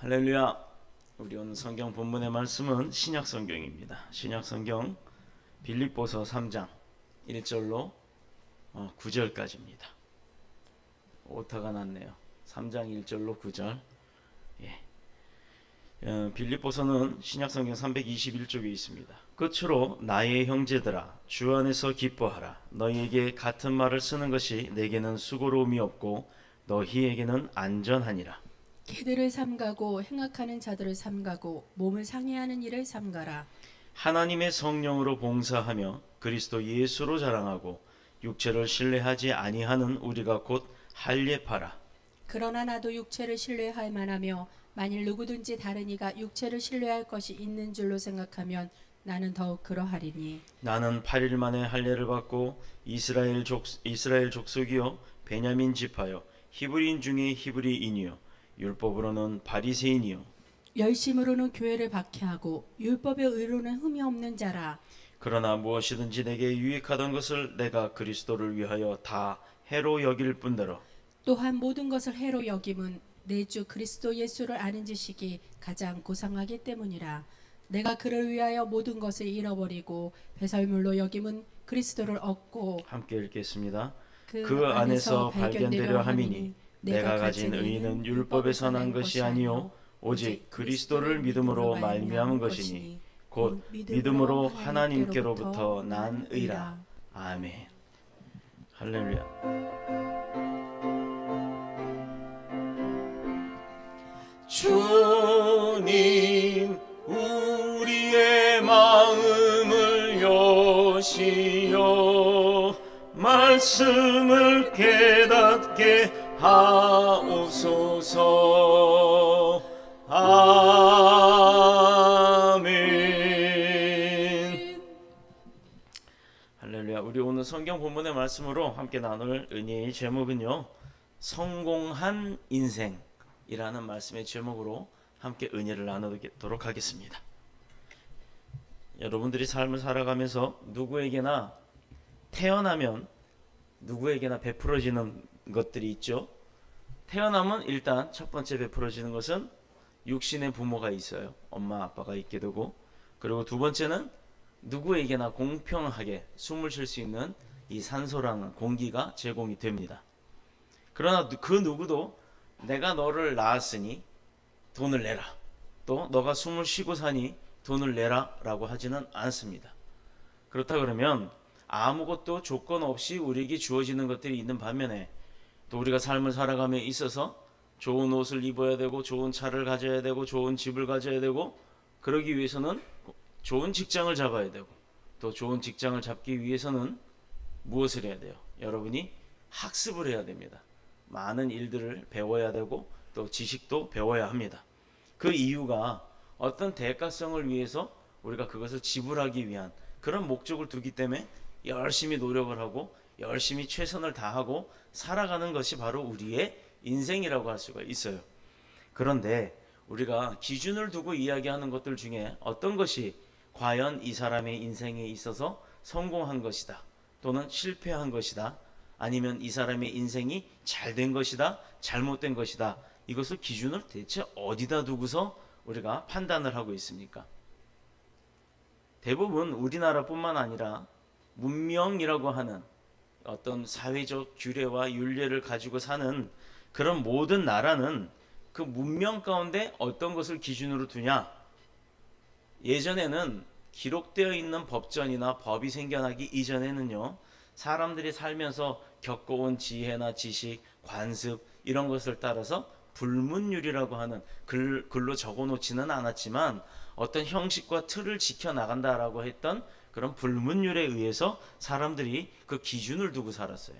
할렐루야. 우리 오늘 성경 본문의 말씀은 신약 성경입니다. 신약 성경 빌립보서 3장 1절로 9절까지입니다. 오타가 났네요. 3장 1절로 9절. 빌립보서는 신약 성경 321쪽에 있습니다. 끝으로 나의 형제들아 주 안에서 기뻐하라. 너희에게 같은 말을 쓰는 것이 내게는 수고로움이 없고 너희에게는 안전하니라. 개들을 삼가고 행악하는 자들을 삼가고 몸을 상해하는 일을 삼가라. 하나님의 성령으로 봉사하며 그리스도 예수로 자랑하고 육체를 신뢰하지 아니하는 우리가 곧 할례파라. 그러나 나도 육체를 신뢰할 만하며 만일 누구든지 다른 이가 육체를 신뢰할 것이 있는 줄로 생각하면 나는 더욱 그러하리니. 나는 8일 만에 할례를 받고 이스라엘 족속이요 베냐민 지파요 히브리인 중에 히브리인이요 율법으로는 바리새인이요 열심으로는 교회를 박해하고 율법의 의로는 흠이 없는 자라. 그러나 무엇이든지 내게 유익하던 것을 내가 그리스도를 위하여 다 해로 여길 뿐더러 또한 모든 것을 해로 여김은 내 주 그리스도 예수를 아는 지식이 가장 고상하기 때문이라. 내가 그를 위하여 모든 것을 잃어버리고 배설물로 여김은 그리스도를 얻고. 함께 읽겠습니다. 그 안에서 발견되려 함이니 내가 가진 의는 율법에서 난 것이 아니요 오직 그리스도를 믿음으로 말미암은 것이니 곧 믿음으로 하나님께로부터 난 의라. 아멘. 할렐루야. 주님 우리의 마음을 여시어 말씀을 깨닫게 하옵소서. 아멘. 할렐루야. 우리 오늘 성경 본문의 말씀으로 함께 나눌 은혜의 제목은요, 성공한 인생이라는 말씀의 제목으로 함께 은혜를 나누도록 하겠습니다. 여러분들이 삶을 살아가면서 누구에게나 태어나면 누구에게나 베풀어지는 것들이 있죠. 태어나면 일단 첫 번째 베풀어지는 것은 육신의 부모가 있어요. 엄마 아빠가 있게 되고, 그리고 두 번째는 누구에게나 공평하게 숨을 쉴 수 있는 이 산소라는 공기가 제공이 됩니다. 그러나 그 누구도 내가 너를 낳았으니 돈을 내라, 또 너가 숨을 쉬고 사니 돈을 내라 라고 하지는 않습니다. 그렇다 그러면 아무것도 조건 없이 우리에게 주어지는 것들이 있는 반면에, 또 우리가 삶을 살아감에 있어서 좋은 옷을 입어야 되고 좋은 차를 가져야 되고 좋은 집을 가져야 되고, 그러기 위해서는 좋은 직장을 잡아야 되고, 또 좋은 직장을 잡기 위해서는 무엇을 해야 돼요? 여러분이 학습을 해야 됩니다. 많은 일들을 배워야 되고 또 지식도 배워야 합니다. 그 이유가 어떤 대가성을 위해서 우리가 그것을 지불하기 위한 그런 목적을 두기 때문에 열심히 노력을 하고 열심히 최선을 다하고 살아가는 것이 바로 우리의 인생이라고 할 수가 있어요. 그런데 우리가 기준을 두고 이야기하는 것들 중에 어떤 것이 과연 이 사람의 인생에 있어서 성공한 것이다, 또는 실패한 것이다, 아니면 이 사람의 인생이 잘된 것이다, 잘못된 것이다, 이것을 기준을 대체 어디다 두고서 우리가 판단을 하고 있습니까? 대부분 우리나라뿐만 아니라 문명이라고 하는 어떤 사회적 규례와 윤례를 가지고 사는 그런 모든 나라는 그 문명 가운데 어떤 것을 기준으로 두냐? 예전에는 기록되어 있는 법전이나 법이 생겨나기 이전에는요, 사람들이 살면서 겪어온 지혜나 지식, 관습 이런 것을 따라서 불문율이라고 하는 글로 적어놓지는 않았지만 어떤 형식과 틀을 지켜나간다라고 했던 그런 불문율에 의해서 사람들이 그 기준을 두고 살았어요.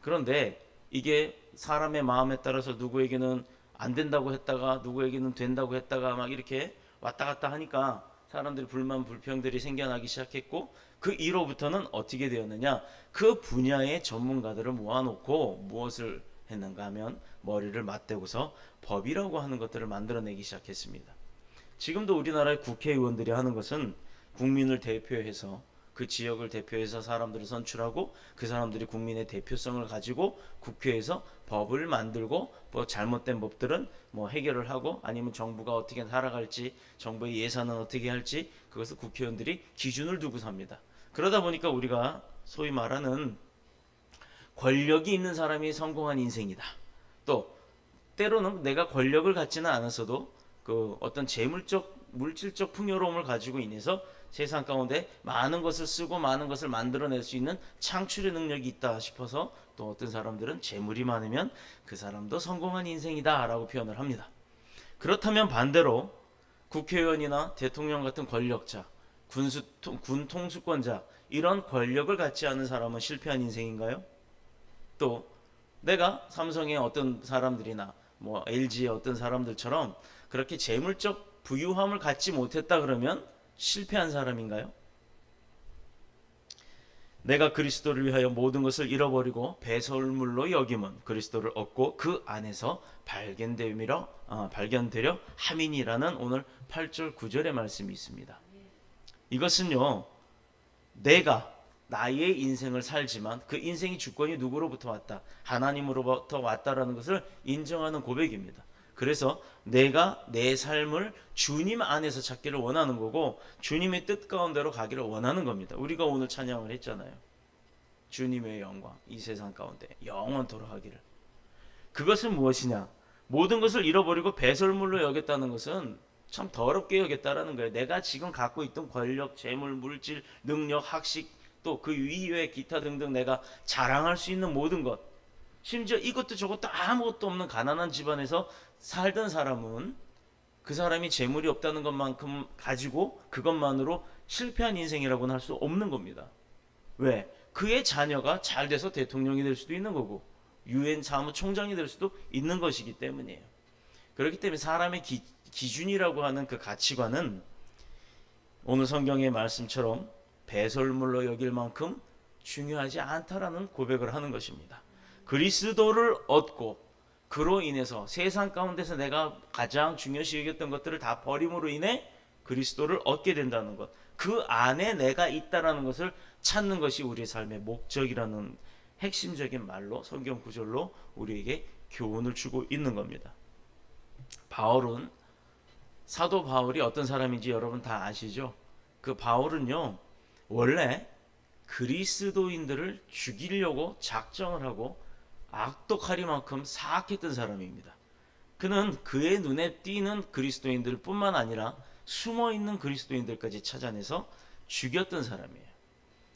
그런데 이게 사람의 마음에 따라서 누구에게는 안 된다고 했다가 누구에게는 된다고 했다가 막 이렇게 왔다 갔다 하니까 사람들이 불만 불평들이 생겨나기 시작했고, 그 이로부터는 어떻게 되었느냐, 그 분야의 전문가들을 모아놓고 무엇을 했는가 하면 머리를 맞대고서 법이라고 하는 것들을 만들어내기 시작했습니다. 지금도 우리나라의 국회의원들이 하는 것은 국민을 대표해서 그 지역을 대표해서 사람들을 선출하고 그 사람들이 국민의 대표성을 가지고 국회에서 법을 만들고 뭐 잘못된 법들은 뭐 해결을 하고 아니면 정부가 어떻게 살아갈지 정부의 예산은 어떻게 할지 그것을 국회의원들이 기준을 두고 삽니다. 그러다 보니까 우리가 소위 말하는 권력이 있는 사람이 성공한 인생이다. 또 때로는 내가 권력을 갖지는 않았어도 그 어떤 재물적 물질적 풍요로움을 가지고 인해서 세상 가운데 많은 것을 쓰고 많은 것을 만들어낼 수 있는 창출의 능력이 있다 싶어서 또 어떤 사람들은 재물이 많으면 그 사람도 성공한 인생이다 라고 표현을 합니다. 그렇다면 반대로 국회의원이나 대통령 같은 권력자, 군 통수권자 이런 권력을 갖지 않은 사람은 실패한 인생인가요? 또 내가 삼성의 어떤 사람들이나 뭐 LG의 어떤 사람들처럼 그렇게 재물적 부유함을 갖지 못했다 그러면 실패한 사람인가요? 내가 그리스도를 위하여 모든 것을 잃어버리고 배설물로 여김은 그리스도를 얻고 그 안에서 발견되려 함이니라는 오늘 8절 9절의 말씀이 있습니다. 이것은요, 내가 나의 인생을 살지만 그 인생의 주권이 누구로부터 왔다? 하나님으로부터 왔다라는 것을 인정하는 고백입니다. 그래서 내가 내 삶을 주님 안에서 찾기를 원하는 거고 주님의 뜻 가운데로 가기를 원하는 겁니다. 우리가 오늘 찬양을 했잖아요. 주님의 영광 이 세상 가운데 영원토록 하기를. 그것은 무엇이냐? 모든 것을 잃어버리고 배설물로 여겼다는 것은 참 더럽게 여겼다라는 거예요. 내가 지금 갖고 있던 권력, 재물, 물질, 능력, 학식 또 그 이외의 기타 등등 내가 자랑할 수 있는 모든 것, 심지어 이것도 저것도 아무것도 없는 가난한 집안에서 살던 사람은 그 사람이 재물이 없다는 것만큼 가지고 그것만으로 실패한 인생이라고는 할 수 없는 겁니다. 왜? 그의 자녀가 잘 돼서 대통령이 될 수도 있는 거고 유엔 사무총장이 될 수도 있는 것이기 때문이에요. 그렇기 때문에 사람의 기준이라고 하는 그 가치관은 오늘 성경의 말씀처럼 배설물로 여길 만큼 중요하지 않다라는 고백을 하는 것입니다. 그리스도를 얻고 그로 인해서 세상 가운데서 내가 가장 중요시 여겼던 것들을 다 버림으로 인해 그리스도를 얻게 된다는 것, 그 안에 내가 있다라는 것을 찾는 것이 우리의 삶의 목적이라는 핵심적인 말로 성경 구절로 우리에게 교훈을 주고 있는 겁니다. 바울은 사도 바울이 어떤 사람인지 여러분 다 아시죠? 그 바울은요 원래 그리스도인들을 죽이려고 작정을 하고 악독하리만큼 사악했던 사람입니다. 그는 그의 눈에 띄는 그리스도인들 뿐만 아니라 숨어있는 그리스도인들까지 찾아내서 죽였던 사람이에요.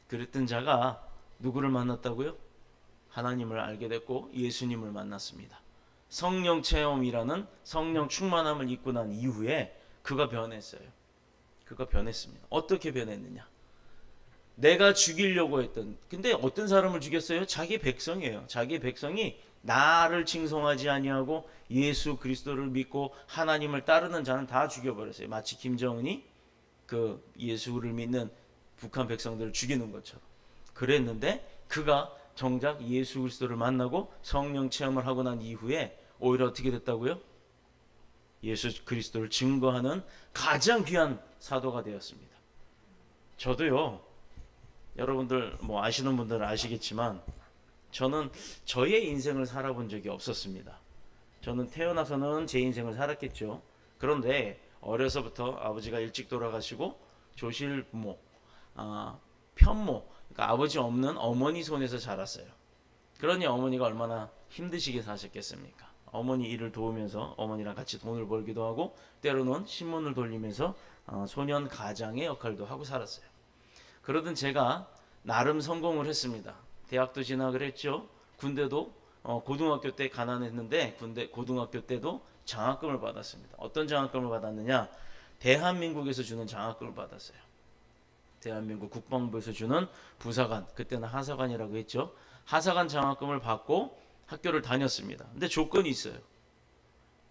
그랬던 자가 누구를 만났다고요? 하나님을 알게 됐고 예수님을 만났습니다. 성령 체험이라는 성령 충만함을 입고 난 이후에 그가 변했어요. 그가 변했습니다. 어떻게 변했느냐? 내가 죽이려고 했던, 근데 어떤 사람을 죽였어요? 자기 백성이에요. 자기 백성이 나를 칭송하지 아니하고 예수 그리스도를 믿고 하나님을 따르는 자는 다 죽여버렸어요. 마치 김정은이 그 예수를 믿는 북한 백성들을 죽이는 것처럼 그랬는데 그가 정작 예수 그리스도를 만나고 성령 체험을 하고 난 이후에 오히려 어떻게 됐다고요? 예수 그리스도를 증거하는 가장 귀한 사도가 되었습니다. 저도요, 여러분들 뭐 아시는 분들은 아시겠지만 저는 저의 인생을 살아본 적이 없었습니다. 저는 태어나서는 제 인생을 살았겠죠. 그런데 어려서부터 아버지가 일찍 돌아가시고 조실부모, 편모, 그러니까 아버지 없는 어머니 손에서 자랐어요. 그러니 어머니가 얼마나 힘드시게 사셨겠습니까? 어머니 일을 도우면서 어머니랑 같이 돈을 벌기도 하고 때로는 신문을 돌리면서 소년 가장의 역할도 하고 살았어요. 그러던 제가 나름 성공을 했습니다. 대학도 진학을 했죠. 군대도 고등학교 때 가난했는데 고등학교 때도 장학금을 받았습니다. 어떤 장학금을 받았느냐? 대한민국에서 주는 장학금을 받았어요. 대한민국 국방부에서 주는 부사관, 그때는 하사관이라고 했죠. 하사관 장학금을 받고 학교를 다녔습니다. 근데 조건이 있어요.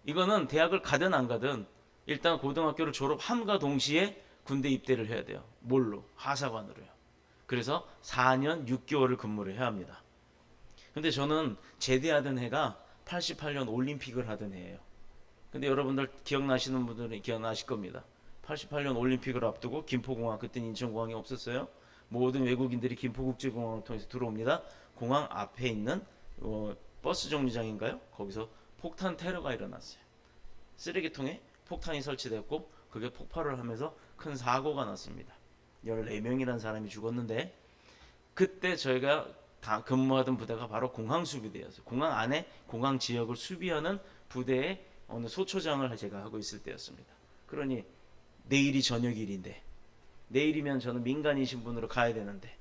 이거는 대학을 가든 안 가든 일단 고등학교를 졸업함과 동시에 군대 입대를 해야 돼요. 뭘로? 하사관으로요. 그래서 4년 6개월을 근무를 해야 합니다. 근데 저는 제대하던 해가 88년 올림픽을 하던 해예요. 근데 여러분들 기억나시는 분들은 기억나실 겁니다. 88년 올림픽을 앞두고 김포공항, 그때는 인천공항이 없었어요. 모든 외국인들이 김포국제공항을 통해서 들어옵니다. 공항 앞에 있는 버스 정류장인가요? 거기서 폭탄 테러가 일어났어요. 쓰레기통에 폭탄이 설치되었고 그게 폭발을 하면서 큰 사고가 났습니다. 14명이라는 사람이 죽었는데, 그때 저희가 다 근무하던 부대가 바로 공항 수비대였어요. 공항 안에 공항 지역을 수비하는 부대의 어느 소초장을 제가 하고 있을 때였습니다. 그러니 내일이 저녁일인데, 내일이면 저는 민간인 신분으로 가야 되는데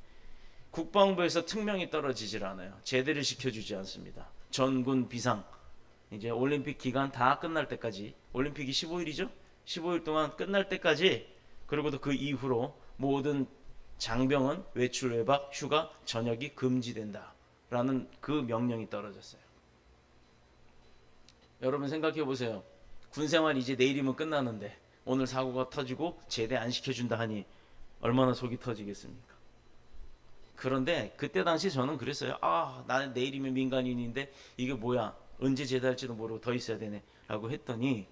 국방부에서 특명이 떨어지질 않아요. 제대를 시켜주지 않습니다. 전군 비상, 이제 올림픽 기간 다 끝날 때까지, 올림픽이 15일이죠? 15일 동안 끝날 때까지, 그리고도 그 이후로 모든 장병은 외출, 외박, 휴가, 전역이 금지된다 라는 그 명령이 떨어졌어요. 여러분 생각해 보세요. 군생활 이제 내일이면 끝나는데 오늘 사고가 터지고 제대 안 시켜준다 하니 얼마나 속이 터지겠습니까? 그런데 그때 당시 저는 그랬어요. 나는 내일이면 민간인인데 이게 뭐야, 언제 제대할지도 모르고 더 있어야 되네 라고 했더니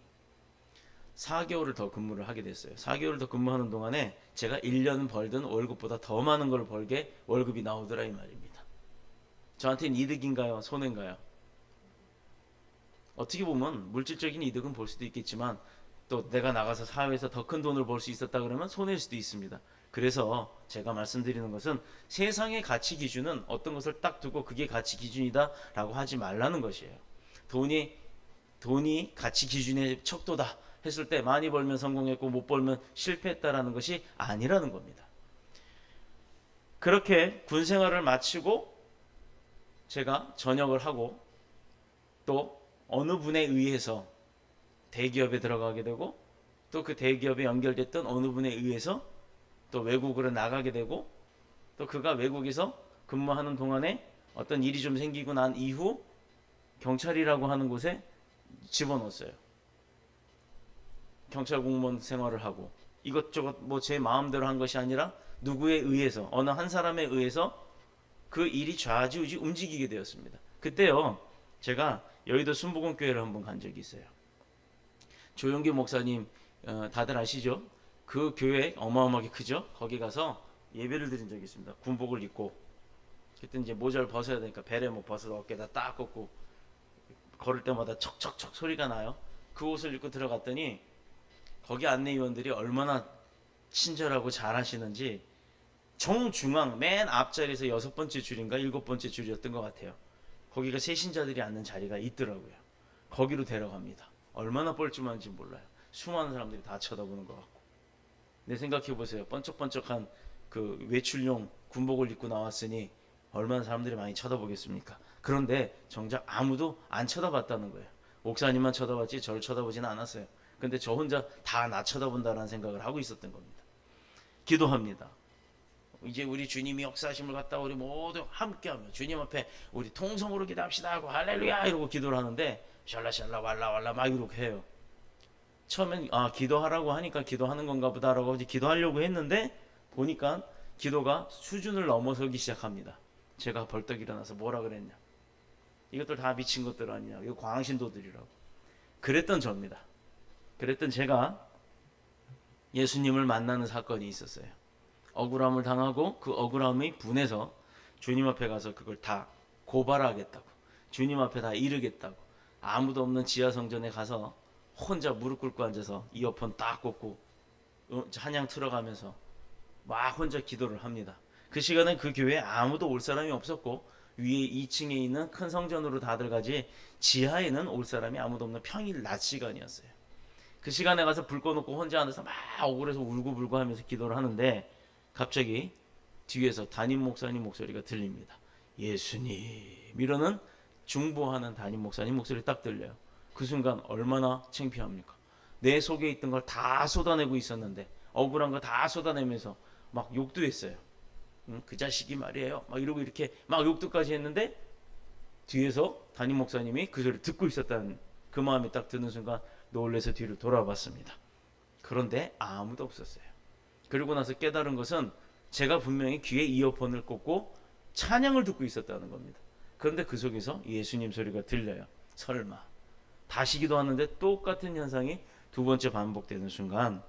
4개월을 더 근무를 하게 됐어요. 4개월을 더 근무하는 동안에 제가 1년 벌던 월급보다 더 많은 걸 벌게 월급이 나오더라 이 말입니다. 저한테는 이득인가요? 손해인가요? 어떻게 보면 물질적인 이득은 볼 수도 있겠지만 또 내가 나가서 사회에서 더 큰 돈을 벌 수 있었다 그러면 손해일 수도 있습니다. 그래서 제가 말씀드리는 것은 세상의 가치 기준은 어떤 것을 딱 두고 그게 가치 기준이다 라고 하지 말라는 것이에요. 돈이 가치 기준의 척도다 했을 때 많이 벌면 성공했고 못 벌면 실패했다라는 것이 아니라는 겁니다. 그렇게 군 생활을 마치고 제가 전역을 하고 또 어느 분에 의해서 대기업에 들어가게 되고 또 그 대기업에 연결됐던 어느 분에 의해서 또 외국으로 나가게 되고 또 그가 외국에서 근무하는 동안에 어떤 일이 좀 생기고 난 이후 경찰이라고 하는 곳에 집어넣었어요. 경찰 공무원 생활을 하고 이것저것 뭐 제 마음대로 한 것이 아니라 누구에 의해서, 어느 한 사람에 의해서 그 일이 좌지우지 움직이게 되었습니다. 그때요 제가 여의도 순복음교회를 한번 간 적이 있어요. 조용기 목사님 다들 아시죠? 그 교회 어마어마하게 크죠? 거기 가서 예배를 드린 적이 있습니다. 군복을 입고, 그때 이제 모자를 벗어야 되니까 베레모 벗어서 어깨에다 딱 꽂고 걸을 때마다 척척척 소리가 나요. 그 옷을 입고 들어갔더니 거기 안내위원들이 얼마나 친절하고 잘하시는지 정중앙 맨 앞자리에서 6번째 줄인가 7번째 줄이었던 것 같아요. 거기가 세신자들이 앉는 자리가 있더라고요. 거기로 데려갑니다. 얼마나 뻘쭘한지 몰라요. 수많은 사람들이 다 쳐다보는 것 같고. 내 생각해 보세요. 번쩍번쩍한 그 외출용 군복을 입고 나왔으니 얼마나 사람들이 많이 쳐다보겠습니까? 그런데 정작 아무도 안 쳐다봤다는 거예요. 목사님만 쳐다봤지 저를 쳐다보지는 않았어요. 근데 저 혼자 다 나 쳐다본다라는 생각을 하고 있었던 겁니다. 기도합니다. 이제 우리 주님이 역사하심을 갖다 우리 모두 함께하며 주님 앞에 우리 통성으로 기도합시다 하고 할렐루야 이러고 기도를 하는데 샬라샬라 왈라왈라 막 이렇게 해요. 처음엔 기도하라고 하니까 기도하는 건가 보다라고 기도하려고 했는데 보니까 기도가 수준을 넘어서기 시작합니다. 제가 벌떡 일어나서 뭐라 그랬냐, 이것들 다 미친 것들 아니냐, 이거 광신도들이라고 그랬던 저입니다. 그랬던 제가 예수님을 만나는 사건이 있었어요. 억울함을 당하고 그 억울함이 분해서 주님 앞에 가서 그걸 다 고발하겠다고, 주님 앞에 다 이르겠다고 아무도 없는 지하성전에 가서 혼자 무릎 꿇고 앉아서 이어폰 딱 꽂고 찬양 틀어가면서 막 혼자 기도를 합니다. 그 시간에 그 교회에 아무도 올 사람이 없었고 위에 2층에 있는 큰 성전으로 다들 가지 지하에는 올 사람이 아무도 없는 평일 낮 시간이었어요. 그 시간에 가서 불 꺼놓고 혼자 앉아서 막 억울해서 울고불고 하면서 기도를 하는데 갑자기 뒤에서 담임 목사님 목소리가 들립니다. 예수님 이러는 중보하는 담임 목사님 목소리 딱 들려요. 그 순간 얼마나 창피합니까? 내 속에 있던 걸 다 쏟아내고 있었는데 억울한 거 다 쏟아내면서 막 욕도 했어요. 그 자식이 말이에요 막 이러고 이렇게 막 욕도까지 했는데 뒤에서 담임 목사님이 그 소리를 듣고 있었다는 그 마음이 딱 드는 순간 놀라서 뒤를 돌아봤습니다. 그런데 아무도 없었어요. 그러고 나서 깨달은 것은 제가 분명히 귀에 이어폰을 꽂고 찬양을 듣고 있었다는 겁니다. 그런데 그 속에서 예수님 소리가 들려요. 설마. 다시 기도하는데 똑같은 현상이 두 번째 반복되는 순간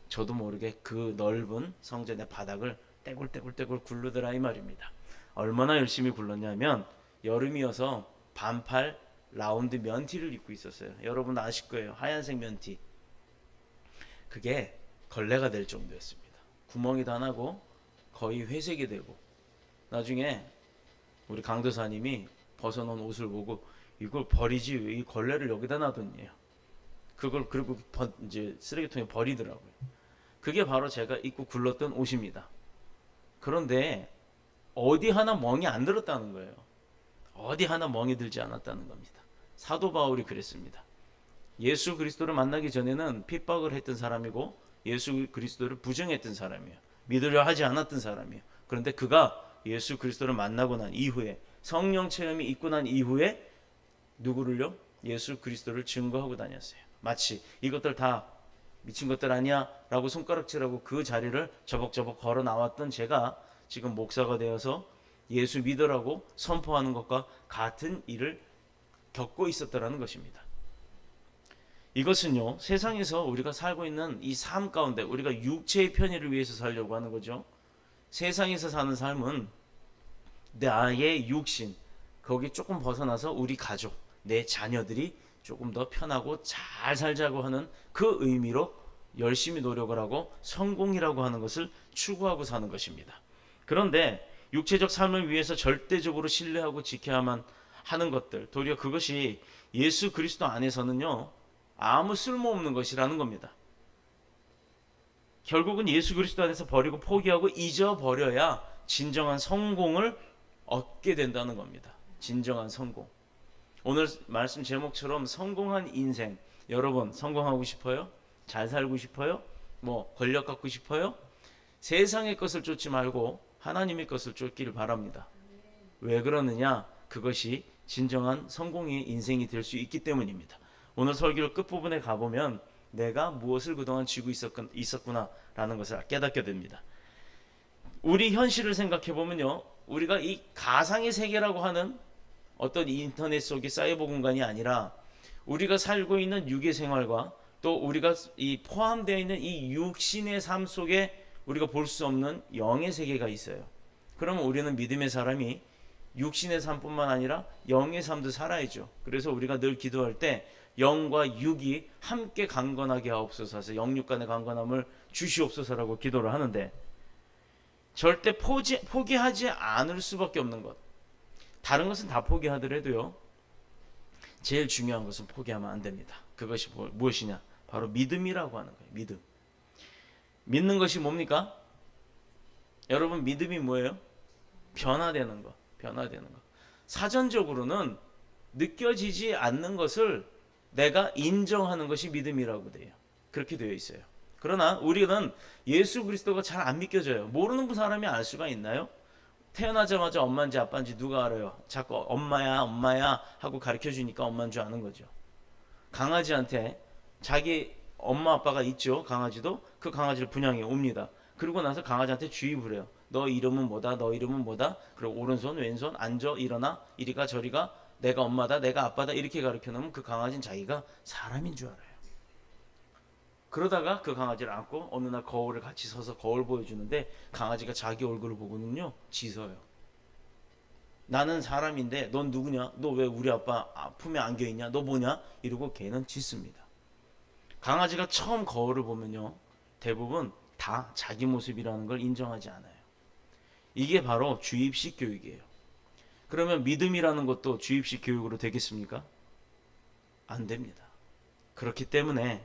저도 모르게 그 넓은 성전의 바닥을 떼굴떼굴 굴르더라 이 말입니다. 얼마나 열심히 굴렀냐면 여름이어서 반팔 라운드 면티를 입고 있었어요. 여러분 아실 거예요. 하얀색 면티. 그게 걸레가 될 정도였습니다. 구멍이 다 나고 거의 회색이 되고, 나중에 우리 강도사님이 벗어놓은 옷을 보고 이걸 버리지 왜 이 걸레를 여기다 놔뒀냐. 그걸 그리고 이제 쓰레기통에 버리더라고요. 그게 바로 제가 입고 굴렀던 옷입니다. 그런데 어디 하나 멍이 안 들었다는 거예요. 어디 하나 멍이 들지 않았다는 겁니다. 사도 바울이 그랬습니다. 예수 그리스도를 만나기 전에는 핍박을 했던 사람이고 예수 그리스도를 부정했던 사람이에요. 믿으려 하지 않았던 사람이에요. 그런데 그가 예수 그리스도를 만나고 난 이후에, 성령 체험이 있고 난 이후에 누구를요? 예수 그리스도를 증거하고 다녔어요. 마치 이것들 다 미친 것들 아니야? 라고 손가락질하고 그 자리를 저벅저벅 걸어 나왔던 제가 지금 목사가 되어서 예수 믿으라고 선포하는 것과 같은 일을 겪고 있었다라는 것입니다. 이것은요, 세상에서 우리가 살고 있는 이 삶 가운데 우리가 육체의 편의를 위해서 살려고 하는 거죠. 세상에서 사는 삶은 나의 육신, 거기 조금 벗어나서 우리 가족, 내 자녀들이 조금 더 편하고 잘 살자고 하는 그 의미로 열심히 노력을 하고 성공이라고 하는 것을 추구하고 사는 것입니다. 그런데 육체적 삶을 위해서 절대적으로 신뢰하고 지켜야만 하는 것들, 도리어 그것이 예수 그리스도 안에서는요, 아무 쓸모없는 것이라는 겁니다. 결국은 예수 그리스도 안에서 버리고 포기하고 잊어버려야 진정한 성공을 얻게 된다는 겁니다. 진정한 성공. 오늘 말씀 제목처럼 성공한 인생. 여러분 성공하고 싶어요? 잘 살고 싶어요? 뭐 권력 갖고 싶어요? 세상의 것을 쫓지 말고 하나님의 것을 쫓기를 바랍니다. 왜 그러느냐? 그것이 진정한 성공의 인생이 될 수 있기 때문입니다. 오늘 설교 끝부분에 가보면 내가 무엇을 그동안 쥐고 있었구나 라는 것을 깨닫게 됩니다. 우리 현실을 생각해보면요, 우리가 이 가상의 세계라고 하는 어떤 인터넷 속의 사이버 공간이 아니라 우리가 살고 있는 육의 생활과 또 우리가 이 포함되어 있는 이 육신의 삶 속에 우리가 볼 수 없는 영의 세계가 있어요. 그러면 우리는 믿음의 사람이 육신의 삶뿐만 아니라 영의 삶도 살아야죠. 그래서 우리가 늘 기도할 때 영과 육이 함께 강건하게 하옵소서 해서 영육 간의 강건함을 주시옵소서라고 기도를 하는데, 절대 포기하지 않을 수밖에 없는 것, 다른 것은 다 포기하더라도요, 제일 중요한 것은 포기하면 안 됩니다. 그것이 무엇이냐? 바로 믿음이라고 하는 거예요. 믿음. 믿는 것이 뭡니까? 여러분, 믿음이 뭐예요? 변화되는 것. 변화되는 것. 사전적으로는 느껴지지 않는 것을 내가 인정하는 것이 믿음이라고 돼요. 그렇게 되어 있어요. 그러나 우리는 예수 그리스도가 잘 안 믿겨져요. 모르는 사람이 알 수가 있나요? 태어나자마자 엄마인지 아빠인지 누가 알아요? 자꾸 엄마야 엄마야 하고 가르쳐 주니까 엄마인 줄 아는 거죠. 강아지한테 자기 엄마 아빠가 있죠. 강아지도 그 강아지를 분양해 옵니다. 그러고 나서 강아지한테 주입을 해요. 너 이름은 뭐다? 너 이름은 뭐다? 그리고 오른손 왼손 앉아 일어나 이리가 저리가 내가 엄마다 내가 아빠다 이렇게 가르쳐 놓으면 그 강아지는 자기가 사람인 줄 알아요. 그러다가 그 강아지를 안고 어느 날 거울을 같이 서서 거울 보여주는데 강아지가 자기 얼굴을 보고는요 짖어요. 나는 사람인데 넌 누구냐? 너 왜 우리 아빠 품에 안겨있냐? 너 뭐냐? 이러고 걔는 짖습니다. 강아지가 처음 거울을 보면요 대부분 다 자기 모습이라는 걸 인정하지 않아요. 이게 바로 주입식 교육이에요. 그러면 믿음이라는 것도 주입식 교육으로 되겠습니까? 안 됩니다. 그렇기 때문에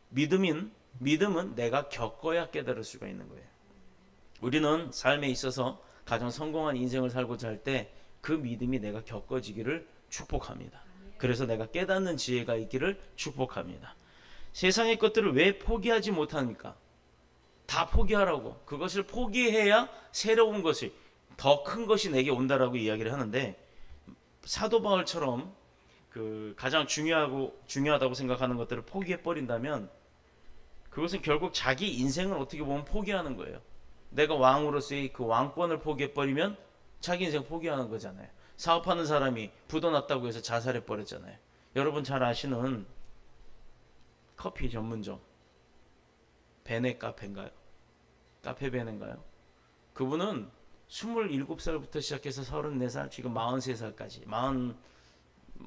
믿음은 내가 겪어야 깨달을 수가 있는 거예요. 우리는 삶에 있어서 가장 성공한 인생을 살고자 할 때 그 믿음이 내가 겪어지기를 축복합니다. 그래서 내가 깨닫는 지혜가 있기를 축복합니다. 세상의 것들을 왜 포기하지 못합니까? 다 포기하라고. 그것을 포기해야 새로운 것이 더 큰 것이 내게 온다라고 이야기를 하는데, 사도 바울처럼 그 가장 중요하다고 생각하는 것들을 포기해 버린다면 그것은 결국 자기 인생을 어떻게 보면 포기하는 거예요. 내가 왕으로서의 그 왕권을 포기해 버리면 자기 인생 포기하는 거잖아요. 사업하는 사람이 부도 났다고 해서 자살해 버렸잖아요. 여러분 잘 아시는 커피 전문점 베네 카페인가요? 카페 베네인가요? 그분은 27살부터 시작해서 34살, 지금 43살까지.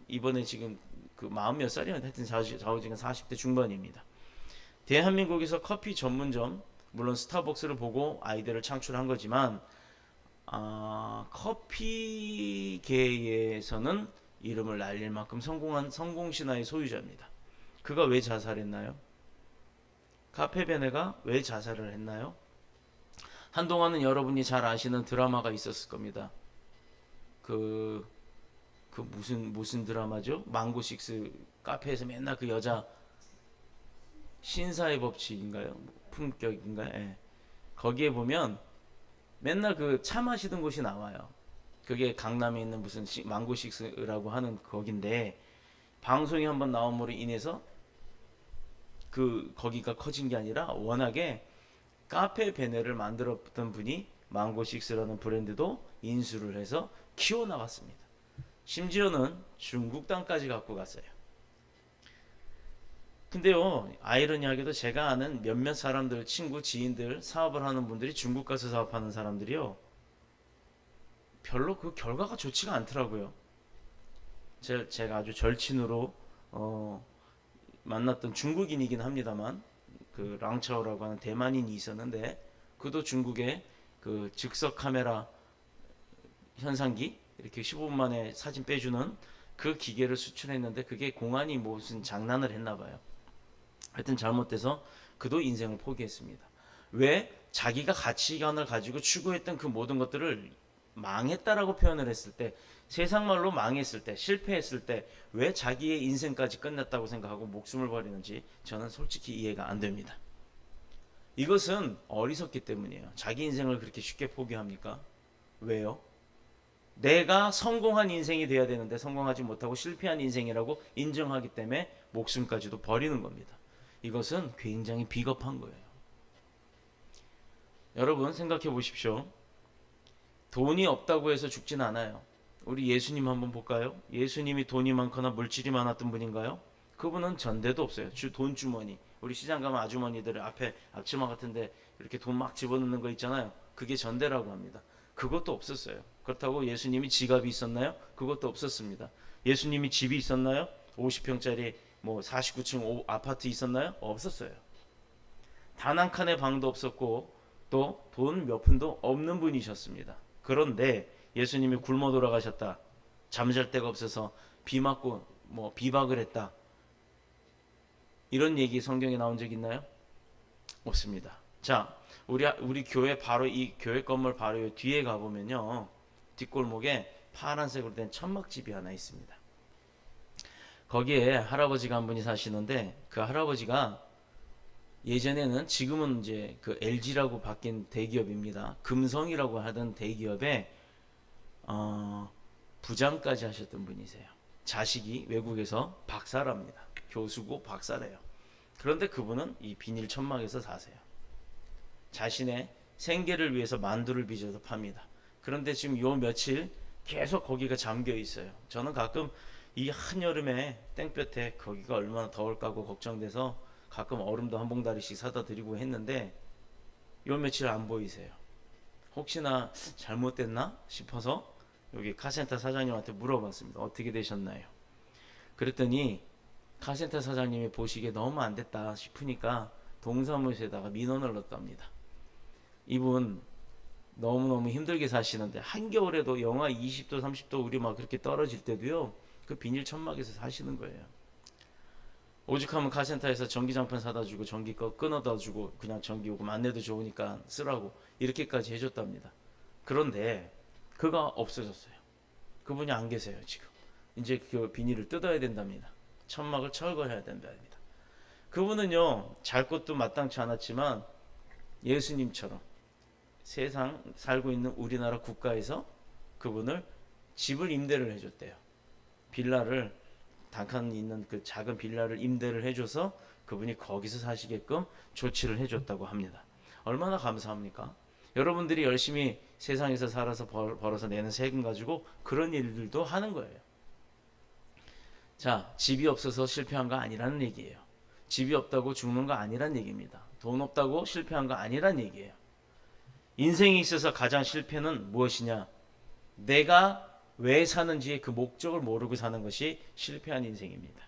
이번에 지금 그 40 몇 살이면 하여튼 좌우지간 40대 중반입니다. 대한민국에서 커피 전문점, 물론 스타벅스를 보고 아이디어를 창출한 거지만, 커피계에서는 이름을 날릴 만큼 성공한 성공신화의 소유자입니다. 그가 왜 자살했나요? 카페베네가 왜 자살을 했나요? 한동안은 여러분이 잘 아시는 드라마가 있었을 겁니다. 무슨 드라마죠? 망고식스 카페에서 맨날 그 여자 신사의 법칙인가요? 품격인가요? 예. 거기에 보면 맨날 그 차 마시던 곳이 나와요. 그게 강남에 있는 무슨 망고식스라고 하는 거긴데, 방송이 한번 나옴으로 인해서 거기가 커진 게 아니라 워낙에 카페 베네를 만들었던 분이 망고식스라는 브랜드도 인수를 해서 키워나갔습니다. 심지어는 중국 땅까지 갖고 갔어요. 근데요, 아이러니하게도 제가 아는 몇몇 사람들, 친구, 지인들, 사업을 하는 분들이 중국 가서 사업하는 사람들이요, 별로 그 결과가 좋지가 않더라고요. 제가 아주 절친으로 만났던 중국인이긴 합니다만, 그 랑차오라고 하는 대만인이 있었는데, 그도 중국에 그 즉석 카메라 현상기 이렇게 15분 만에 사진 빼주는 그 기계를 수출했는데, 그게 공안이 무슨 장난을 했나 봐요. 하여튼 잘못돼서 그도 인생을 포기했습니다. 왜? 자기가 가치관을 가지고 추구했던 그 모든 것들을 망했다라고 표현을 했을 때, 세상 말로 망했을 때, 실패했을 때 왜 자기의 인생까지 끝났다고 생각하고 목숨을 버리는지 저는 솔직히 이해가 안 됩니다. 이것은 어리석기 때문이에요. 자기 인생을 그렇게 쉽게 포기합니까? 왜요? 내가 성공한 인생이 돼야 되는데 성공하지 못하고 실패한 인생이라고 인정하기 때문에 목숨까지도 버리는 겁니다. 이것은 굉장히 비겁한 거예요. 여러분 생각해 보십시오. 돈이 없다고 해서 죽진 않아요. 우리 예수님 한번 볼까요? 예수님이 돈이 많거나 물질이 많았던 분인가요? 그분은 전대도 없어요. 돈 주머니. 우리 시장 가면 아주머니들 앞에 앞치마 같은데 이렇게 돈 막 집어넣는 거 있잖아요. 그게 전대라고 합니다. 그것도 없었어요. 그렇다고 예수님이 지갑이 있었나요? 그것도 없었습니다. 예수님이 집이 있었나요? 50평짜리 뭐 49층 아파트 있었나요? 없었어요. 단 한 칸의 방도 없었고 또 돈 몇 푼도 없는 분이셨습니다. 그런데 예수님이 굶어 돌아가셨다, 잠잘 데가 없어서 비 맞고 뭐 비박을 했다, 이런 얘기 성경에 나온 적 있나요? 없습니다. 자, 우리 교회 바로 이 교회 건물 바로 뒤에 가보면요, 뒷골목에 파란색으로 된 천막집이 하나 있습니다. 거기에 할아버지가 한 분이 사시는데, 그 할아버지가 예전에는, 지금은 이제 그 LG라고 바뀐 대기업입니다. 금성이라고 하던 대기업에 부장까지 하셨던 분이세요. 자식이 외국에서 박사랍니다. 교수고 박사래요. 그런데 그분은 이 비닐 천막에서 사세요. 자신의 생계를 위해서 만두를 빚어서 팝니다. 그런데 지금 요 며칠 계속 거기가 잠겨 있어요. 저는 가끔 이 한여름에 땡볕에 거기가 얼마나 더울까 하고 걱정돼서 가끔 얼음도 한 봉다리씩 사다 드리고 했는데, 요 며칠 안 보이세요. 혹시나 잘못됐나 싶어서 여기 카센터 사장님한테 물어봤습니다. 어떻게 되셨나요? 그랬더니 카센터 사장님이 보시기에 너무 안 됐다 싶으니까 동사무소에다가 민원을 넣었답니다. 이분 너무너무 힘들게 사시는데, 한겨울에도 영하 20도 30도 우리 막 그렇게 떨어질 때도요, 그 비닐 천막에서 사시는 거예요. 오죽하면 카센터에서 전기장판 사다 주고 전기 끊어다 주고 그냥 전기 요금 안내도 좋으니까 쓰라고 이렇게까지 해줬답니다. 그런데 그가 없어졌어요. 그분이 안 계세요. 지금 이제 그 비닐을 뜯어야 된답니다. 천막을 철거해야 된답니다. 그분은요, 잘 것도 마땅치 않았지만 예수님처럼 세상 살고 있는 우리나라 국가에서 그분을 집을 임대를 해줬대요. 빌라를, 단칸 있는 그 작은 빌라를 임대를 해줘서 그분이 거기서 사시게끔 조치를 해줬다고 합니다. 얼마나 감사합니까? 여러분들이 열심히 세상에서 살아서 벌어서 내는 세금 가지고 그런 일들도 하는 거예요. 자, 집이 없어서 실패한 거 아니라는 얘기예요. 집이 없다고 죽는 거 아니란 얘기입니다. 돈 없다고 실패한 거 아니란 얘기예요. 인생에 있어서 가장 실패는 무엇이냐? 내가 왜 사는지의 그 목적을 모르고 사는 것이 실패한 인생입니다.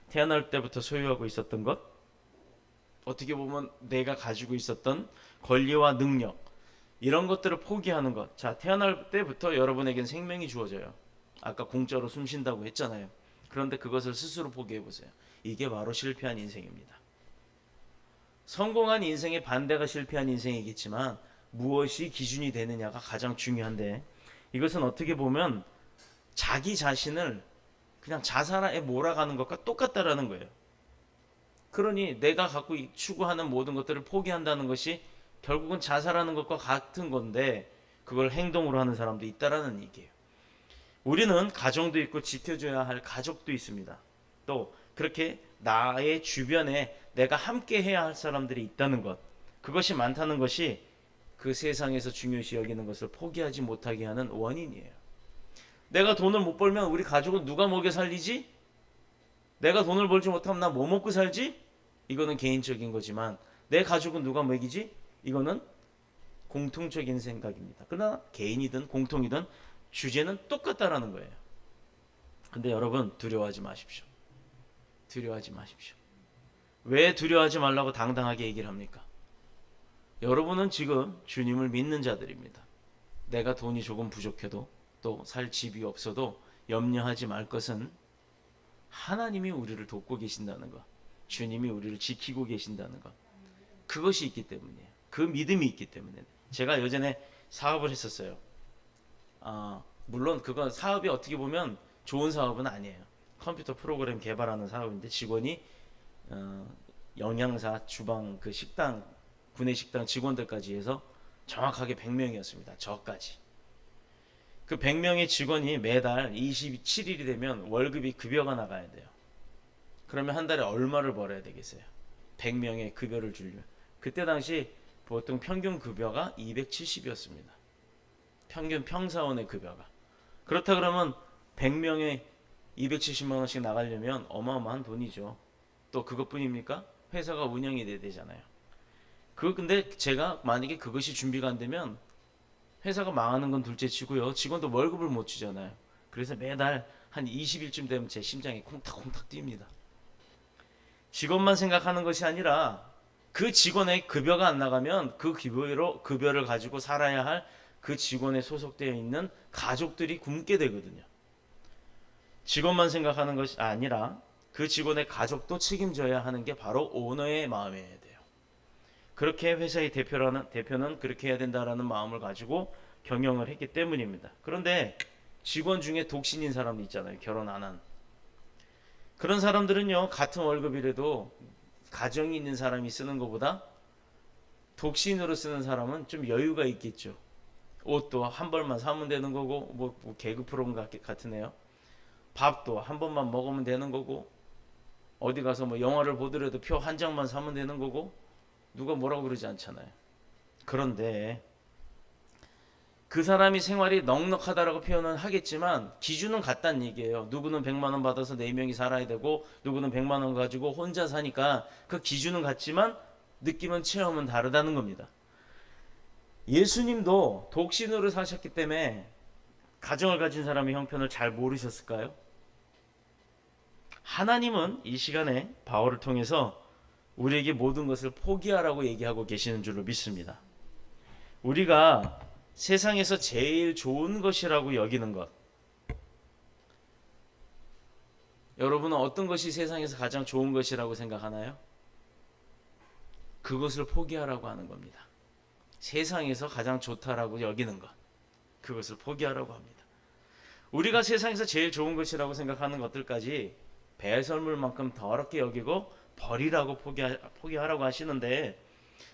태어날 때부터 소유하고 있었던 것, 어떻게 보면 내가 가지고 있었던 권리와 능력, 이런 것들을 포기하는 것. 자, 태어날 때부터 여러분에겐 생명이 주어져요. 아까 공짜로 숨 쉰다고 했잖아요. 그런데 그것을 스스로 포기해 보세요. 이게 바로 실패한 인생입니다. 성공한 인생의 반대가 실패한 인생이겠지만 무엇이 기준이 되느냐가 가장 중요한데, 이것은 어떻게 보면 자기 자신을 그냥 자살에 몰아가는 것과 똑같다라는 거예요. 그러니 내가 갖고 추구하는 모든 것들을 포기한다는 것이 결국은 자살하는 것과 같은 건데, 그걸 행동으로 하는 사람도 있다라는 얘기예요. 우리는 가정도 있고 지켜줘야 할 가족도 있습니다. 또 그렇게 나의 주변에 내가 함께 해야 할 사람들이 있다는 것, 그것이 많다는 것이 그 세상에서 중요시 여기는 것을 포기하지 못하게 하는 원인이에요. 내가 돈을 못 벌면 우리 가족은 누가 먹여 살리지? 내가 돈을 벌지 못하면 나 뭐 먹고 살지? 이거는 개인적인 거지만 내 가족은 누가 먹이지? 이거는 공통적인 생각입니다. 그러나 개인이든 공통이든 주제는 똑같다라는 거예요. 근데 여러분, 두려워하지 마십시오. 두려워하지 마십시오. 왜 두려워하지 말라고 당당하게 얘기를 합니까? 여러분은 지금 주님을 믿는 자들입니다. 내가 돈이 조금 부족해도 또 살 집이 없어도 염려하지 말 것은 하나님이 우리를 돕고 계신다는 것, 주님이 우리를 지키고 계신다는 것, 그것이 있기 때문이에요. 그 믿음이 있기 때문에. 제가 예전에 사업을 했었어요. 물론 그건 사업이 어떻게 보면 좋은 사업은 아니에요. 컴퓨터 프로그램 개발하는 사업인데 직원이 영양사, 주방, 그 식당, 구내식당 직원들까지 해서 정확하게 100명이었습니다. 저까지. 그 100명의 직원이 매달 27일이 되면 월급이 급여가 나가야 돼요. 그러면 한 달에 얼마를 벌어야 되겠어요? 100명의 급여를 주려면. 그때 당시 보통 평균 급여가 270이었습니다. 평균 평사원의 급여가. 그렇다 그러면 100명에 270만 원씩 나가려면 어마어마한 돈이죠. 또 그것뿐입니까? 회사가 운영이 돼야 되잖아요. 근데 제가 만약에 그것이 준비가 안 되면 회사가 망하는 건 둘째치고요, 직원도 월급을 못 주잖아요. 그래서 매달 한 20일쯤 되면 제 심장이 콩닥콩닥 뜁니다. 직원만 생각하는 것이 아니라 그 직원의 급여가 안 나가면 그 급여를 가지고 살아야 할 그 직원에 소속되어 있는 가족들이 굶게 되거든요. 직원만 생각하는 것이 아니라 그 직원의 가족도 책임져야 하는 게 바로 오너의 마음이어야 돼요. 그렇게 회사의 대표는 그렇게 해야 된다라는 마음을 가지고 경영을 했기 때문입니다. 그런데 직원 중에 독신인 사람도 있잖아요. 결혼 안 한. 그런 사람들은요, 같은 월급이라도 가정이 있는 사람이 쓰는 것보다 독신으로 쓰는 사람은 좀 여유가 있겠죠. 옷도 한 벌만 사면 되는 거고, 뭐 개그 프로그램 같으네요. 밥도 한 번만 먹으면 되는 거고, 어디 가서 뭐 영화를 보더라도 표 한 장만 사면 되는 거고, 누가 뭐라고 그러지 않잖아요. 그런데 그 사람이 생활이 넉넉하다라고 표현은 하겠지만 기준은 같다는 얘기예요. 누구는 100만 원 받아서 4명이 살아야 되고, 누구는 100만 원 가지고 혼자 사니까 그 기준은 같지만 느낌은 체험은 다르다는 겁니다. 예수님도 독신으로 사셨기 때문에 가정을 가진 사람의 형편을 잘 모르셨을까요? 하나님은 이 시간에 바울을 통해서 우리에게 모든 것을 포기하라고 얘기하고 계시는 줄로 믿습니다. 우리가 세상에서 제일 좋은 것이라고 여기는 것, 여러분은 어떤 것이 세상에서 가장 좋은 것이라고 생각하나요? 그것을 포기하라고 하는 겁니다. 세상에서 가장 좋다라고 여기는 것, 그것을 포기하라고 합니다. 우리가 세상에서 제일 좋은 것이라고 생각하는 것들까지 배설물만큼 더럽게 여기고 버리라고 포기하라고 하시는데,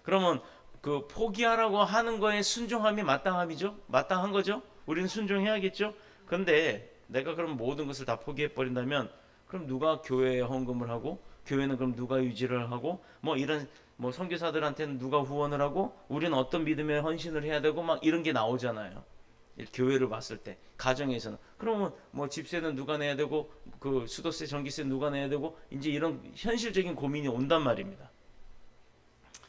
그러면 그 포기하라고 하는 거에 순종함이 마땅함이죠? 마땅한 거죠? 우리는 순종해야겠죠? 근데 내가 그럼 모든 것을 다 포기해 버린다면 그럼 누가 교회에 헌금을 하고, 교회는 그럼 누가 유지를 하고, 이런 선교사들한테는 누가 후원을 하고, 우리는 어떤 믿음에 헌신을 해야 되고, 막 이런 게 나오잖아요. 교회를 봤을 때, 가정에서는. 그러면 집세는 누가 내야 되고, 그 수도세, 전기세는 누가 내야 되고, 이제 이런 현실적인 고민이 온단 말입니다.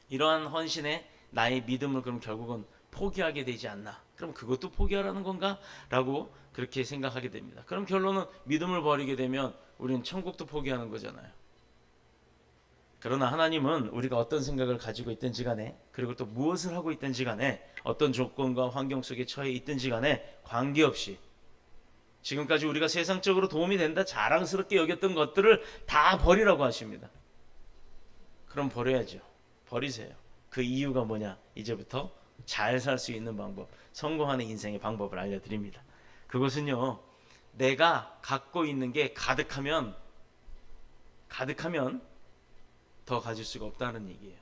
이러한 헌신에 나의 믿음을 그럼 결국은 포기하게 되지 않나. 그럼 그것도 포기하라는 건가? 라고 그렇게 생각하게 됩니다. 그럼 결론은 믿음을 버리게 되면 우리는 천국도 포기하는 거잖아요. 그러나 하나님은 우리가 어떤 생각을 가지고 있든지 간에, 그리고 또 무엇을 하고 있든지 간에, 어떤 조건과 환경 속에 처해 있든지 간에 관계없이 지금까지 우리가 세상적으로 도움이 된다 자랑스럽게 여겼던 것들을 다 버리라고 하십니다. 그럼 버려야죠. 버리세요. 그 이유가 뭐냐? 이제부터 잘 살 수 있는 방법, 성공하는 인생의 방법을 알려드립니다. 그것은요, 내가 갖고 있는 게 가득하면 더 가질 수가 없다는 얘기예요.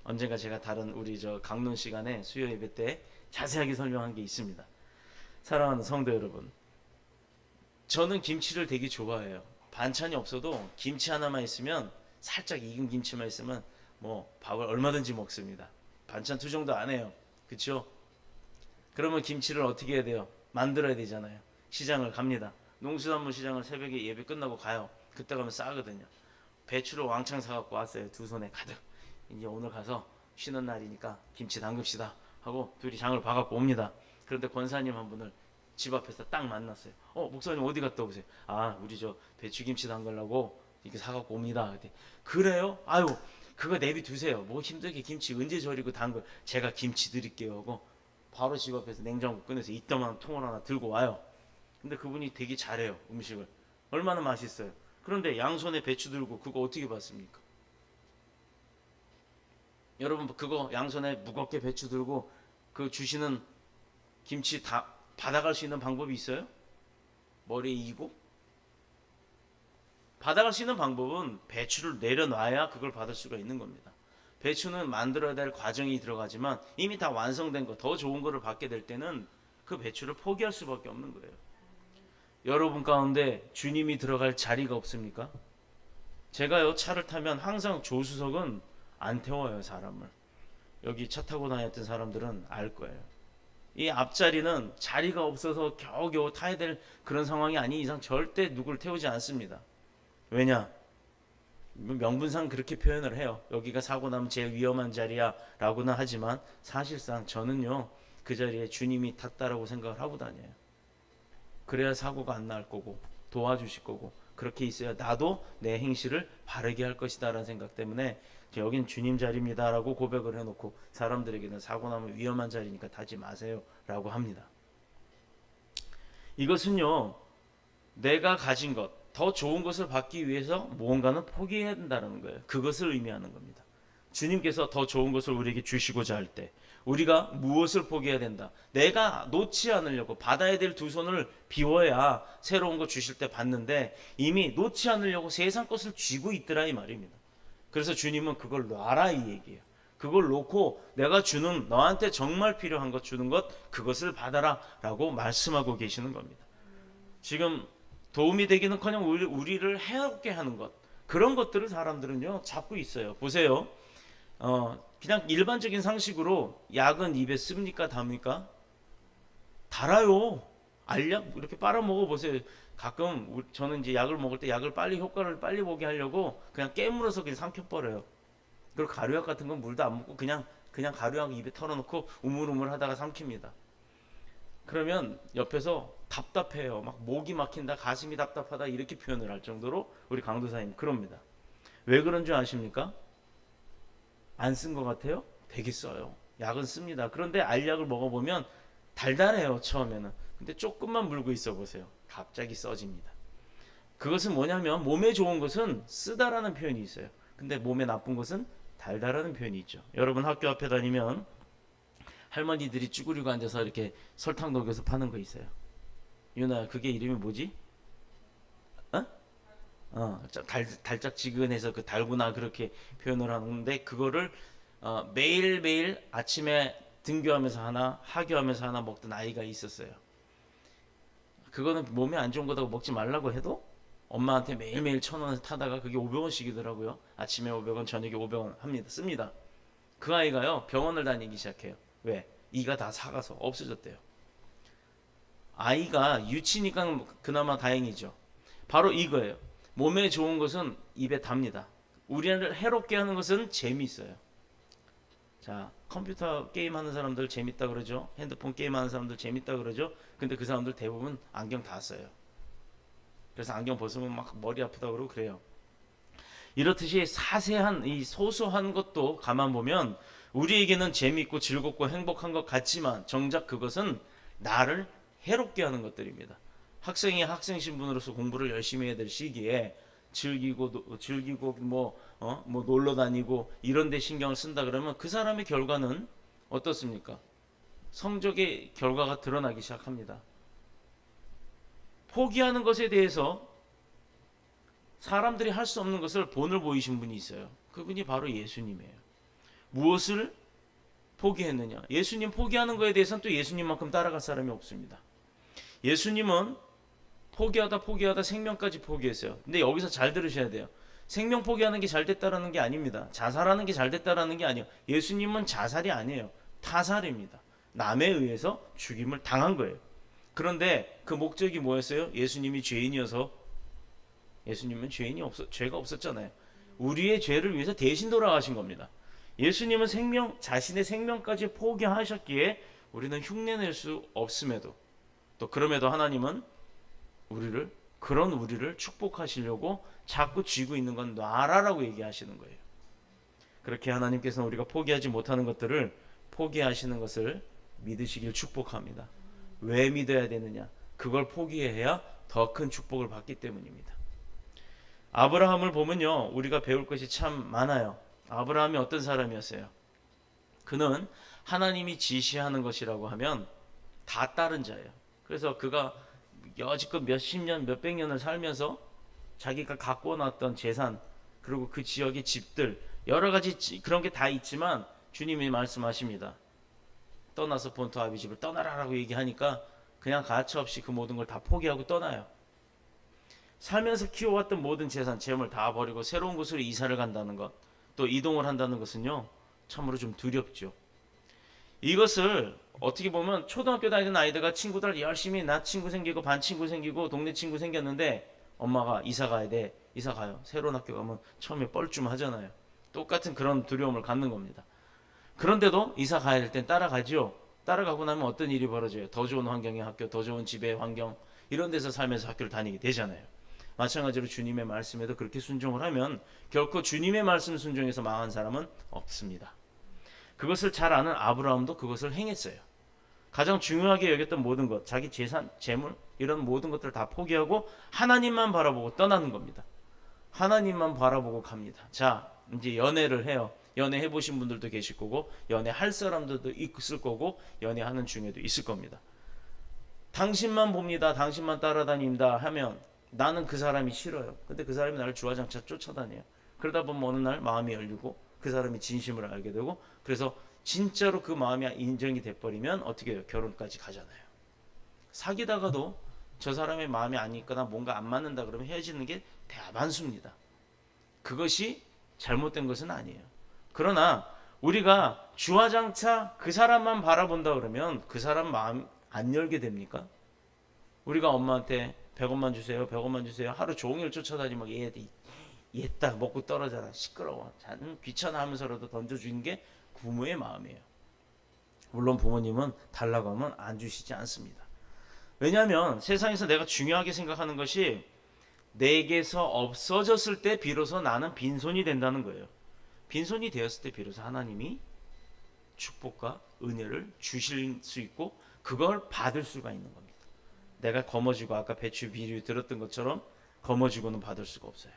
언젠가 제가 다른 우리 강론 시간에 수요 예배 때 자세하게 설명한 게 있습니다. 사랑하는 성도 여러분, 저는 김치를 되게 좋아해요. 반찬이 없어도 김치 하나만 있으면, 살짝 익은 김치만 있으면 뭐 밥을 얼마든지 먹습니다. 반찬 투정도 안 해요. 그렇죠? 그러면 김치를 어떻게 해야 돼요? 만들어야 되잖아요. 시장을 갑니다. 농수산물 시장을 새벽에 예배 끝나고 가요. 그때 가면 싸거든요. 배추를 왕창 사갖고 왔어요. 두 손에 가득. 이제 오늘 가서 쉬는 날이니까 김치 담급시다 하고 둘이 장을 봐갖고 옵니다. 그런데 권사님 한 분을 집 앞에서 딱 만났어요. 목사님 어디 갔다 오세요? 우리 배추김치 담그려고 이렇게 사갖고 옵니다. 그래요? 아유, 그거 내비 두세요. 뭐 힘들게 김치 언제 절이고 담글, 제가 김치 드릴게요 하고 바로 집 앞에서 냉장고 꺼내서 이따만한 통을 하나 들고 와요. 근데 그분이 되게 잘해요. 음식을 얼마나 맛있어요. 그런데 양손에 배추 들고 그거 어떻게 봤습니까? 여러분, 그거 양손에 무겁게 배추 들고 그 주시는 김치 다 받아갈 수 있는 방법이 있어요? 머리에 이고? 받아갈 수 있는 방법은 배추를 내려놔야 그걸 받을 수가 있는 겁니다. 배추는 만들어야 될 과정이 들어가지만 이미 다 완성된 거, 더 좋은 거를 받게 될 때는 그 배추를 포기할 수밖에 없는 거예요. 여러분 가운데 주님이 들어갈 자리가 없습니까? 제가요, 차를 타면 항상 조수석은 안 태워요, 사람을. 여기 차 타고 다녔던 사람들은 알 거예요. 이 앞자리는 자리가 없어서 겨우겨우 타야 될 그런 상황이 아닌 이상 절대 누굴 태우지 않습니다. 왜냐? 명분상 그렇게 표현을 해요. 여기가 사고 나면 제일 위험한 자리야 라고는 하지만 사실상 저는요, 그 자리에 주님이 탔다라고 생각을 하고 다녀요. 그래야 사고가 안 날 거고 도와주실 거고, 그렇게 있어야 나도 내 행실을 바르게 할 것이다 라는 생각 때문에 여긴 주님 자리입니다 라고 고백을 해놓고 사람들에게는 사고 나면 위험한 자리니까 타지 마세요 라고 합니다. 이것은요, 내가 가진 것, 더 좋은 것을 받기 위해서 무언가는 포기해야 된다는 거예요. 그것을 의미하는 겁니다. 주님께서 더 좋은 것을 우리에게 주시고자 할 때 우리가 무엇을 포기해야 된다. 내가 놓지 않으려고 받아야 될 두 손을 비워야 새로운 거 주실 때 받는데 이미 놓지 않으려고 세상 것을 쥐고 있더라 이 말입니다. 그래서 주님은 그걸 놔라 이 얘기예요. 그걸 놓고 내가 주는, 너한테 정말 필요한 것 주는 것, 그것을 받아라 라고 말씀하고 계시는 겁니다. 지금 도움이 되기는커녕 우리를 해롭게 하는 것, 그런 것들을 사람들은요 잡고 있어요. 보세요. 그냥 일반적인 상식으로 약은 입에 씁니까 답니까? 달아요. 알약 이렇게 빨아 먹어 보세요. 가끔 저는 이제 약을 먹을 때 약을 빨리 효과를 빨리 보게 하려고 그냥 깨물어서 그냥 삼켜버려요. 그리고 가루약 같은 건 물도 안 먹고 그냥 가루약 입에 털어놓고 우물우물 하다가 삼킵니다. 그러면 옆에서 답답해요. 막 목이 막힌다, 가슴이 답답하다 이렇게 표현을 할 정도로 우리 강도사님 그럽니다. 왜 그런 줄 아십니까? 안 쓴 것 같아요? 되게 써요. 약은 씁니다. 그런데 알약을 먹어보면 달달해요, 처음에는. 근데 조금만 물고 있어 보세요. 갑자기 써집니다. 그것은 뭐냐면 몸에 좋은 것은 쓰다라는 표현이 있어요. 근데 몸에 나쁜 것은 달달하는 표현이 있죠. 여러분 학교 앞에 다니면 할머니들이 쭈그리고 앉아서 이렇게 설탕 녹여서 파는 거 있어요. 유나, 그게 이름이 뭐지? 달짝지근해서 그 달구나 그렇게 표현을 하는데 그거를 매일매일 아침에 등교하면서 하나 하교하면서 하나 먹던 아이가 있었어요. 그거는 몸에 안 좋은 거다고 먹지 말라고 해도 엄마한테 매일매일 1,000원 타다가 그게 500원씩이더라고요. 아침에 500원, 저녁에 500원 합니다. 씁니다. 그 아이가요 병원을 다니기 시작해요. 왜? 이가 다 삭아서 없어졌대요. 아이가 유치니까 그나마 다행이죠. 바로 이거예요. 몸에 좋은 것은 입에 답니다. 우리를 해롭게 하는 것은 재미있어요. 자, 컴퓨터 게임 하는 사람들 재밌다 그러죠. 핸드폰 게임 하는 사람들 재밌다 그러죠. 근데 그 사람들 대부분 안경 다 써요. 그래서 안경 벗으면 막 머리 아프다 그러고 그래요. 이렇듯이 사세한 이 소소한 것도 가만 보면 우리에게는 재밌고 즐겁고 행복한 것 같지만 정작 그것은 나를 해롭게 하는 것들입니다. 학생이 학생 신분으로서 공부를 열심히 해야 될 시기에 즐기고 뭐 놀러 다니고 이런 데 신경을 쓴다 그러면 그 사람의 결과는 어떻습니까? 성적의 결과가 드러나기 시작합니다. 포기하는 것에 대해서 사람들이 할 수 없는 것을 본을 보이신 분이 있어요. 그분이 바로 예수님이에요. 무엇을 포기했느냐? 예수님 포기하는 것에 대해서는 또 예수님만큼 따라갈 사람이 없습니다. 예수님은 포기하다 생명까지 포기했어요. 근데 여기서 잘 들으셔야 돼요. 생명 포기하는 게 잘 됐다라는 게 아닙니다. 자살하는 게 잘 됐다라는 게 아니에요. 예수님은 자살이 아니에요. 타살입니다. 남에 의해서 죽임을 당한 거예요. 그런데 그 목적이 뭐였어요? 예수님이 죄인이어서. 예수님은 죄가 없었잖아요. 우리의 죄를 위해서 대신 돌아가신 겁니다. 예수님은 자신의 생명까지 포기하셨기에 우리는 흉내낼 수 없음에도 또 그럼에도 하나님은 그런 우리를 축복하시려고 자꾸 쥐고 있는 건 놔라라고 얘기하시는 거예요. 그렇게 하나님께서는 우리가 포기하지 못하는 것들을 포기하시는 것을 믿으시길 축복합니다. 왜 믿어야 되느냐? 그걸 포기해야 더 큰 축복을 받기 때문입니다. 아브라함을 보면요, 우리가 배울 것이 참 많아요. 아브라함이 어떤 사람이었어요? 그는 하나님이 지시하는 것이라고 하면 다 따른 자예요. 그래서 그가 여지껏 몇십 년, 몇백 년을 살면서 자기가 갖고 놨던 재산, 그리고 그 지역의 집들, 여러 가지 그런 게 다 있지만 주님이 말씀하십니다. 떠나서 본토 아비 집을 떠나라라고 얘기하니까 그냥 가차없이 그 모든 걸 다 포기하고 떠나요. 살면서 키워왔던 모든 재산, 재물 다 버리고 새로운 곳으로 이사를 간다는 것, 또 이동을 한다는 것은요, 참으로 좀 두렵죠. 이것을 어떻게 보면 초등학교 다니는 아이들과 친구들 열심히 나 친구 생기고 반 친구 생기고 동네 친구 생겼는데 엄마가 이사 가야 돼. 이사 가요. 새로운 학교 가면 처음에 뻘쭘 하잖아요. 똑같은 그런 두려움을 갖는 겁니다. 그런데도 이사 가야 될 땐 따라가죠. 따라가고 나면 어떤 일이 벌어져요? 더 좋은 환경의 학교, 더 좋은 집의 환경, 이런 데서 살면서 학교를 다니게 되잖아요. 마찬가지로 주님의 말씀에도 그렇게 순종을 하면 결코 주님의 말씀 순종해서 망한 사람은 없습니다. 그것을 잘 아는 아브라함도 그것을 행했어요. 가장 중요하게 여겼던 모든 것, 자기 재산, 재물, 이런 모든 것들을 다 포기하고 하나님만 바라보고 떠나는 겁니다. 하나님만 바라보고 갑니다. 자, 이제 연애를 해요. 연애 해보신 분들도 계실 거고, 연애할 사람들도 있을 거고, 연애하는 중에도 있을 겁니다. 당신만 봅니다. 당신만 따라다닙니다 하면 나는 그 사람이 싫어요. 근데 그 사람이 나를 주화장차 쫓아다녀요. 그러다 보면 어느 날 마음이 열리고 그 사람이 진심을 알게 되고, 그래서 진짜로 그 마음이 인정이 돼버리면 어떻게 해요? 결혼까지 가잖아요. 사귀다가도 저 사람의 마음이 아니거나 뭔가 안 맞는다 그러면 헤어지는 게 대반수입니다. 그것이 잘못된 것은 아니에요. 그러나 우리가 주화장차 그 사람만 바라본다 그러면 그 사람 마음 안 열게 됩니까? 우리가 엄마한테 100원만 주세요, 100원만 주세요. 하루 종일 쫓아다니면 얘다 먹고 떨어져라, 시끄러워, 자는 귀찮아 하면서라도 던져주는 게 부모의 마음이에요. 물론 부모님은 달라고 하면 안 주시지 않습니다. 왜냐하면 세상에서 내가 중요하게 생각하는 것이 내게서 없어졌을 때 비로소 나는 빈손이 된다는 거예요. 빈손이 되었을 때 비로소 하나님이 축복과 은혜를 주실 수 있고 그걸 받을 수가 있는 겁니다. 내가 거머쥐고 아까 배추 비유 들었던 것처럼 거머쥐고는 받을 수가 없어요.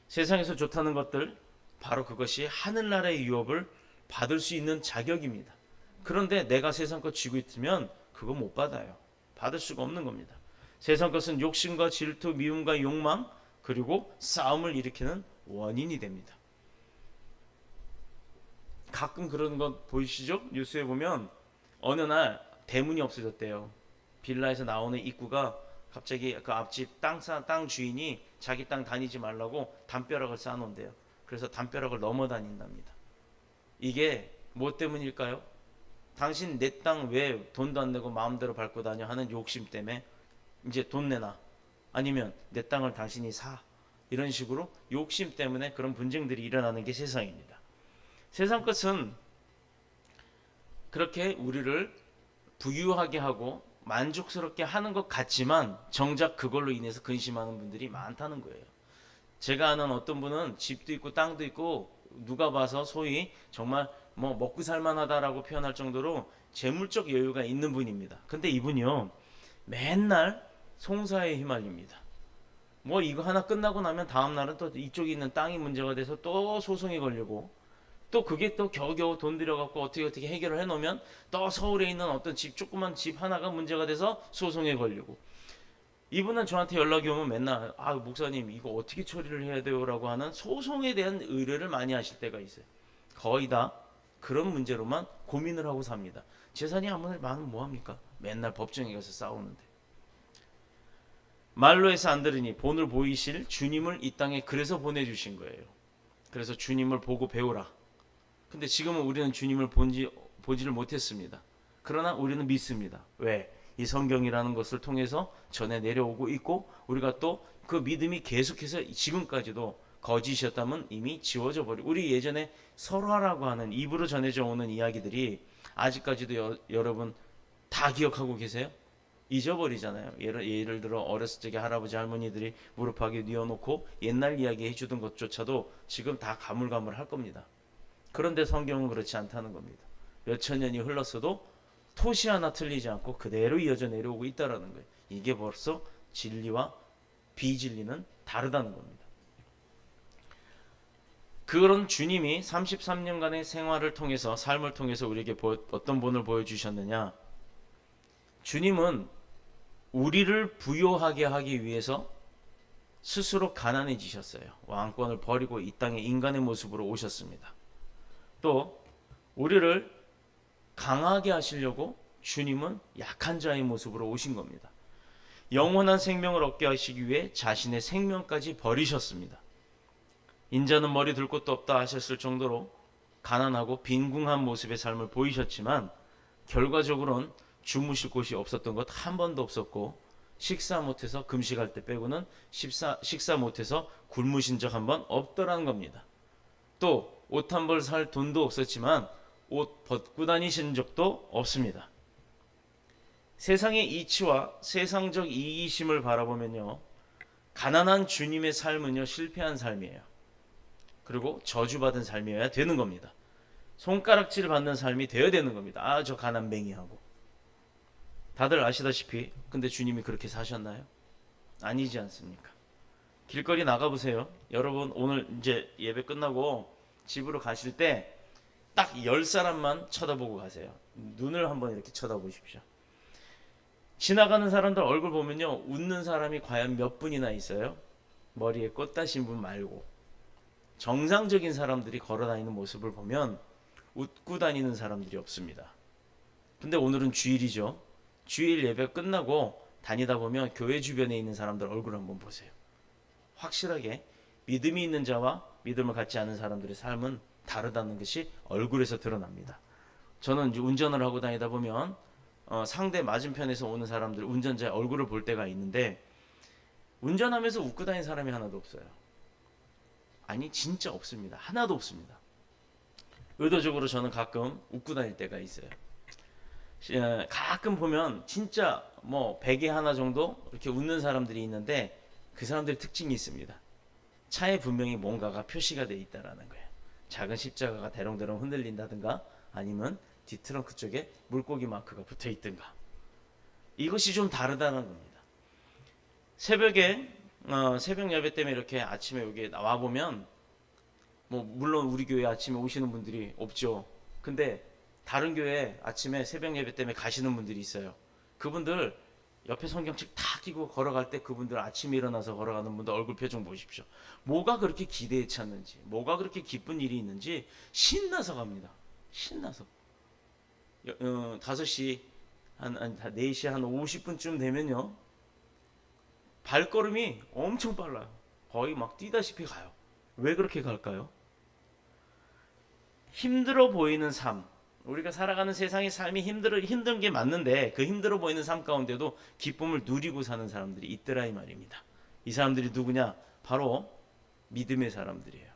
세상에서 좋다는 것들, 바로 그것이 하늘나라의 유업을 받을 수 있는 자격입니다. 그런데 내가 세상 것 쥐고 있으면 그거 못 받아요. 받을 수가 없는 겁니다. 세상 것은 욕심과 질투, 미움과 욕망, 그리고 싸움을 일으키는 원인이 됩니다. 가끔 그런 것 보이시죠? 뉴스에 보면 어느 날 대문이 없어졌대요. 빌라에서 나오는 입구가 갑자기 그 앞집 땅 주인이 자기 땅 다니지 말라고 담벼락을 쌓아놓은대요. 그래서 담벼락을 넘어 다닌답니다. 이게 뭐 때문일까요? 당신 내 땅 왜 돈도 안 내고 마음대로 밟고 다녀 하는 욕심 때문에 이제 돈 내놔. 아니면 내 땅을 당신이 사. 이런 식으로 욕심 때문에 그런 분쟁들이 일어나는 게 세상입니다. 세상 것은 그렇게 우리를 부유하게 하고 만족스럽게 하는 것 같지만 정작 그걸로 인해서 근심하는 분들이 많다는 거예요. 제가 아는 어떤 분은 집도 있고 땅도 있고 누가 봐서 소위 정말 뭐 먹고 살만하다라고 표현할 정도로 재물적 여유가 있는 분입니다. 근데 이분이요, 맨날 송사에 휘말립니다. 뭐 이거 하나 끝나고 나면 다음 날은 또 이쪽에 있는 땅이 문제가 돼서 또 소송이 걸리고, 또 그게 또 겨우겨우 돈 들여갖고 어떻게 해결을 해놓으면 또 서울에 있는 어떤 집, 조그만 집 하나가 문제가 돼서 소송에 걸리고. 이분은 저한테 연락이 오면 맨날 목사님 이거 어떻게 처리를 해야 돼요? 라고 하는 소송에 대한 의뢰를 많이 하실 때가 있어요. 거의 다 그런 문제로만 고민을 하고 삽니다. 재산이 아무리 많으면 뭐합니까? 맨날 법정에 가서 싸우는데. 말로 해서 안 들으니 본을 보이실 주님을 이 땅에 그래서 보내주신 거예요. 그래서 주님을 보고 배우라. 근데 지금은 우리는 주님을 보지를 못했습니다. 그러나 우리는 믿습니다. 왜? 이 성경이라는 것을 통해서 전해 내려오고 있고, 우리가 또 그 믿음이 계속해서 지금까지도 거짓이었다면 이미 지워져 버리고, 우리 예전에 설화라고 하는 입으로 전해져 오는 이야기들이 아직까지도 여러분 다 기억하고 계세요? 잊어버리잖아요. 예를 들어 어렸을 적에 할아버지 할머니들이 무릎하게 뉘어놓고 옛날 이야기 해주던 것조차도 지금 다 가물가물할 겁니다. 그런데 성경은 그렇지 않다는 겁니다. 몇천 년이 흘렀어도 토시 하나 틀리지 않고 그대로 이어져 내려오고 있다는 거예요. 이게 벌써 진리와 비진리는 다르다는 겁니다. 그런 주님이 33년간의 생활을 통해서, 삶을 통해서 우리에게 어떤 본을 보여주셨느냐? 주님은 우리를 부요하게 하기 위해서 스스로 가난해지셨어요. 왕권을 버리고 이 땅에 인간의 모습으로 오셨습니다. 또 우리를 강하게 하시려고 주님은 약한 자의 모습으로 오신 겁니다. 영원한 생명을 얻게 하시기 위해 자신의 생명까지 버리셨습니다. 인자는 머리 들 곳도 없다 하셨을 정도로 가난하고 빈궁한 모습의 삶을 보이셨지만, 결과적으로는 주무실 곳이 없었던 것 한 번도 없었고, 식사 못해서 금식할 때 빼고는 식사 못해서 굶으신 적 한 번 없더라는 겁니다. 또 옷 한 벌 살 돈도 없었지만 옷 벗고 다니신 적도 없습니다. 세상의 이치와 세상적 이기심을 바라보면요, 가난한 주님의 삶은요 실패한 삶이에요. 그리고 저주받은 삶이어야 되는 겁니다. 손가락질 받는 삶이 되어야 되는 겁니다. 저 가난뱅이하고. 다들 아시다시피 근데 주님이 그렇게 사셨나요? 아니지 않습니까? 길거리 나가보세요. 여러분 오늘 이제 예배 끝나고 집으로 가실 때 딱 10사람만 쳐다보고 가세요. 눈을 한번 이렇게 쳐다보십시오. 지나가는 사람들 얼굴 보면요, 웃는 사람이 과연 몇 분이나 있어요? 머리에 꽃 다신 분 말고. 정상적인 사람들이 걸어다니는 모습을 보면 웃고 다니는 사람들이 없습니다. 근데 오늘은 주일이죠. 주일 예배 끝나고 다니다 보면 교회 주변에 있는 사람들 얼굴 한번 보세요. 확실하게 믿음이 있는 자와 믿음을 갖지 않은 사람들의 삶은 다르다는 것이 얼굴에서 드러납니다. 저는 이제 운전을 하고 다니다 보면 상대 맞은편에서 오는 사람들, 운전자의 얼굴을 볼 때가 있는데, 운전하면서 웃고 다니는 사람이 하나도 없어요. 아니 진짜 없습니다. 하나도 없습니다. 의도적으로 저는 가끔 웃고 다닐 때가 있어요. 가끔 보면 진짜 뭐 100에 하나 정도 이렇게 웃는 사람들이 있는데, 그 사람들의 특징이 있습니다. 차에 분명히 뭔가가 표시가 되어 있다는 거예요. 작은 십자가가 대롱대롱 흔들린다든가, 아니면 뒤트렁크 쪽에 물고기 마크가 붙어 있든가. 이것이 좀 다르다는 겁니다. 새벽에 새벽 예배 때문에 이렇게 아침에 여기 나와 보면, 뭐 물론 우리 교회 아침에 오시는 분들이 없죠. 근데 다른 교회 아침에 새벽 예배 때문에 가시는 분들이 있어요. 그분들 옆에 성경책 다 끼고 걸어갈 때, 그분들 아침에 일어나서 걸어가는 분들 얼굴 표정 보십시오. 뭐가 그렇게 기대에 찼는지, 뭐가 그렇게 기쁜 일이 있는지 신나서 갑니다. 신나서. 5시 한 4시 한 50분쯤 되면요, 발걸음이 엄청 빨라요. 거의 막 뛰다시피 가요. 왜 그렇게 갈까요? 힘들어 보이는 삶, 우리가 살아가는 세상의 삶이 힘든 게 맞는데, 그 힘들어 보이는 삶 가운데도 기쁨을 누리고 사는 사람들이 있더라 이 말입니다. 이 사람들이 누구냐? 바로 믿음의 사람들이에요.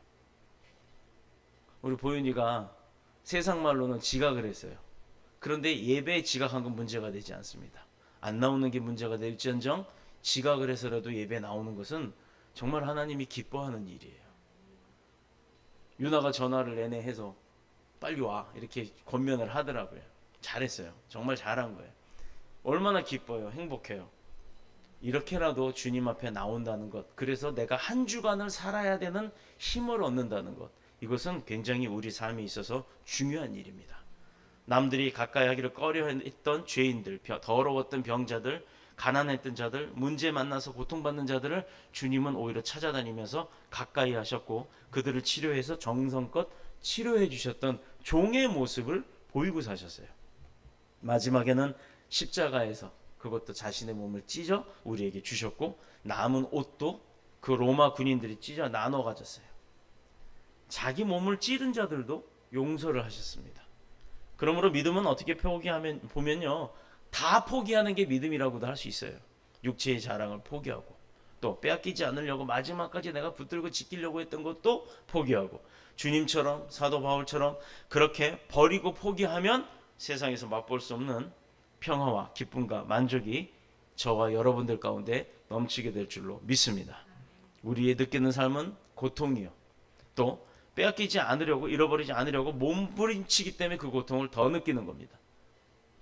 우리 보윤이가 세상 말로는 지가 그랬어요. 그런데 예배에 지각한 건 문제가 되지 않습니다. 안 나오는 게 문제가 될지언정 지각을 해서라도 예배에 나오는 것은 정말 하나님이 기뻐하는 일이에요. 유나가 전화를 내내 해서 빨리 와 이렇게 권면을 하더라고요. 잘했어요. 정말 잘한 거예요. 얼마나 기뻐요. 행복해요. 이렇게라도 주님 앞에 나온다는 것, 그래서 내가 한 주간을 살아야 되는 힘을 얻는다는 것, 이것은 굉장히 우리 삶에 있어서 중요한 일입니다. 남들이 가까이 하기를 꺼려했던 죄인들, 더러웠던 병자들, 가난했던 자들, 문제 만나서 고통받는 자들을 주님은 오히려 찾아다니면서 가까이 하셨고 그들을 치료해서 정성껏 치료해 주셨던 종의 모습을 보이고 사셨어요. 마지막에는 십자가에서 그것도 자신의 몸을 찢어 우리에게 주셨고 남은 옷도 그 로마 군인들이 찢어 나눠 가졌어요. 자기 몸을 찌른 자들도 용서를 하셨습니다. 그러므로 믿음은 어떻게 보면요, 다 포기하는 게 믿음이라고도 할 수 있어요. 육체의 자랑을 포기하고 또 빼앗기지 않으려고 마지막까지 내가 붙들고 지키려고 했던 것도 포기하고 주님처럼 사도 바울처럼 그렇게 버리고 포기하면 세상에서 맛볼 수 없는 평화와 기쁨과 만족이 저와 여러분들 가운데 넘치게 될 줄로 믿습니다. 우리의 느끼는 삶은 고통이요, 또 빼앗기지 않으려고, 잃어버리지 않으려고 몸부림치기 때문에 그 고통을 더 느끼는 겁니다.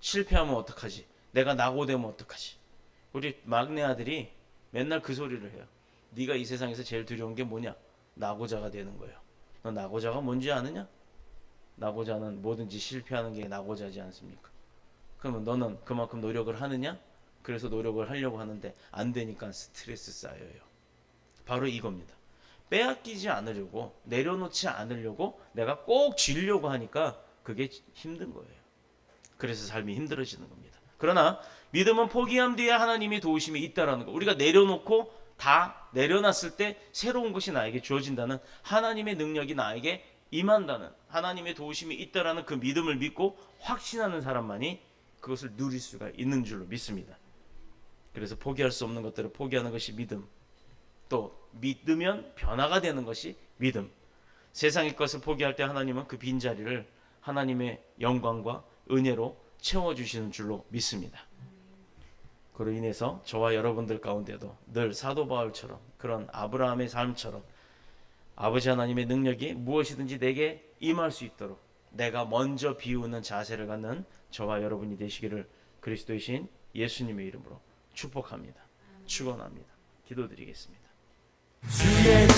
실패하면 어떡하지? 내가 낙오되면 어떡하지? 우리 막내 아들이 맨날 그 소리를 해요. 네가 이 세상에서 제일 두려운 게 뭐냐? 낙오자가 되는 거예요. 너 낙오자가 뭔지 아느냐? 낙오자는 뭐든지 실패하는 게 낙오자지 않습니까? 그러면 너는 그만큼 노력을 하느냐? 그래서 노력을 하려고 하는데 안 되니까 스트레스 쌓여요. 바로 이겁니다. 빼앗기지 않으려고, 내려놓지 않으려고 내가 꼭 쥐려고 하니까 그게 힘든 거예요. 그래서 삶이 힘들어지는 겁니다. 그러나 믿음은 포기함 뒤에 하나님의 도우심이 있다라는 거, 우리가 내려놓고 다 내려놨을 때 새로운 것이 나에게 주어진다는 하나님의 능력이 나에게 임한다는 하나님의 도우심이 있다라는 그 믿음을 믿고 확신하는 사람만이 그것을 누릴 수가 있는 줄로 믿습니다. 그래서 포기할 수 없는 것들을 포기하는 것이 믿음, 또 믿으면 변화가 되는 것이 믿음. 세상의 것을 포기할 때 하나님은 그 빈자리를 하나님의 영광과 은혜로 채워주시는 줄로 믿습니다. 그로 인해서 저와 여러분들 가운데도 늘 사도 바울처럼, 그런 아브라함의 삶처럼 아버지 하나님의 능력이 무엇이든지 내게 임할 수 있도록 내가 먼저 비우는 자세를 갖는 저와 여러분이 되시기를 그리스도의 신 예수님의 이름으로 축복합니다. 축원합니다. 기도드리겠습니다. 주의